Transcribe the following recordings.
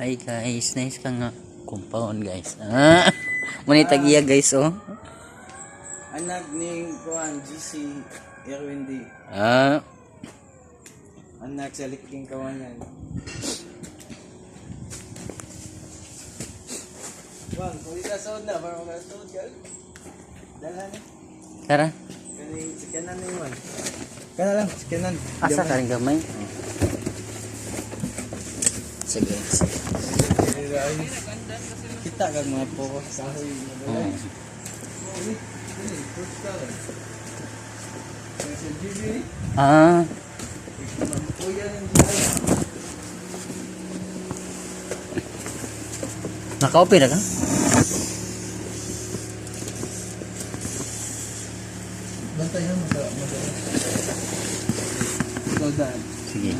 Hi guys, nice ka nga compound guys. Muna tagiya guys oh. Anak ni Kuan GC Erwin D. Anak sa liking kawanan. Bang, kung ikasod na, para makasod ka. Dala na. Tara. Kani sikanan ni Juan. Kana lang, sikanan. Asa ka rin gamay? Sige. Kita kag mga po sa hoy. Naka-open na ka? Bantay na maka. Soldan. Sige.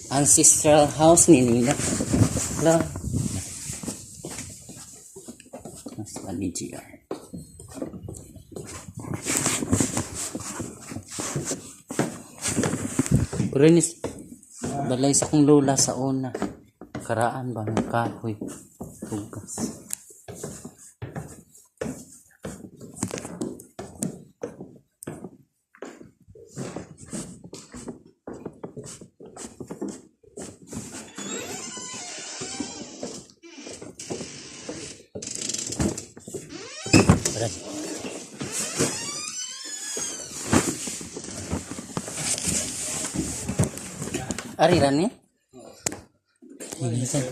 Ancestral house ni nila. Wala. Mas ni GR. Kurinis, balay sa kong lola sa una. Karaan ba ng kahoy? Tugas. Ari ran ni?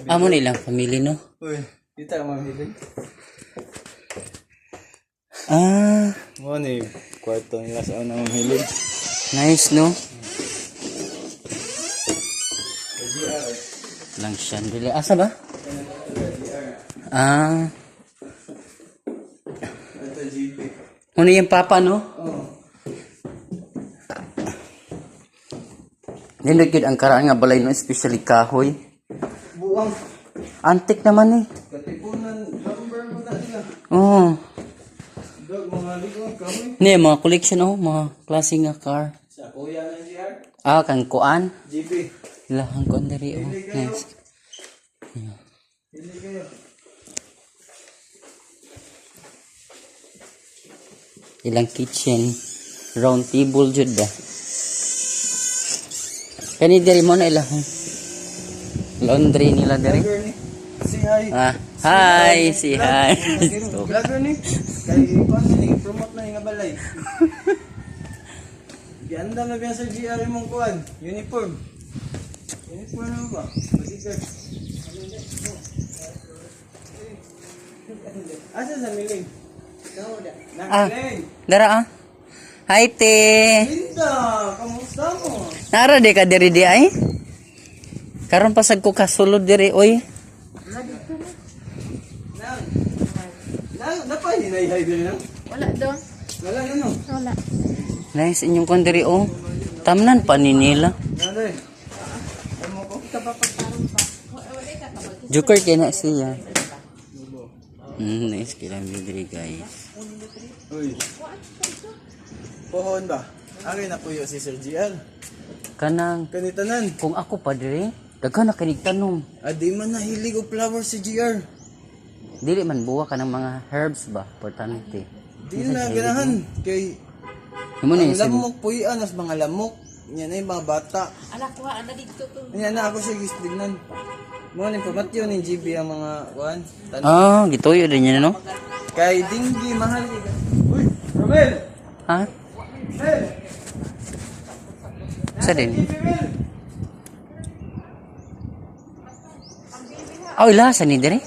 Amo nilang family no? Uy, kita ka mamili. Mo ni kwarto nila sa una mamili. Nice no? Lang siya dili. Asa ba? Ito GP. Ano yung papa no? Oh. Nindot yun ang karaan nga balay no, especially kahoy. Buwang Antik naman eh. katipunan number mo na nila. Oo. Dog mga ligong kamoy. Ni mga collection oh, mga klase nga car. Sa kuya ng GR. Kang kuan. GP. Lahang kuan diri oh. Nice. Hindi kayo. Ilang kitchen. Round table jud ba. Kani diri mo na ilang laundry nila diri. Si hi. Hi, si hi. Vlogger ni. Kay kon ni promote na nga balay. Ganda na biya sa GR mong kuan, uniform. Uniform na ba? Basic. Asa sa miling? Nakaling. Dara Hi te. Linda, kamusta mo? Nara de ka diri di ay? Karon pasag ko kasulod diri oy. Napay hinay-hay diri nang? Wala doon. Wala ano? Wala. Nice inyong kon diri oh. Tamnan pa ni nila. Nanay. Amo ko. Kapapagkaroon pa. Wala ka kapag. Joker kay na siya. Nice kila diri guys. Uy. Pohon ba? Ari na puyo si Sir GR. Kanang Kanitanan. kung ako pa diri, daghan na kinig tanom. Adi man nahilig og flower si GR. Dili man buwa ka ng mga herbs ba, importante. Di na ganahan kay Imo ni ang lamok puyan as mga lamok. Yan ay mga bata. Anak ko, ana dito to. Yan na ako siya gistignan. Mo ni pamatyo ni GB ang mga kuan. Tan- gituyo din yan no? Kay dinggi mahal ka. Uy, Romel. Ha? Hey. Sa din? Lasa ni diri?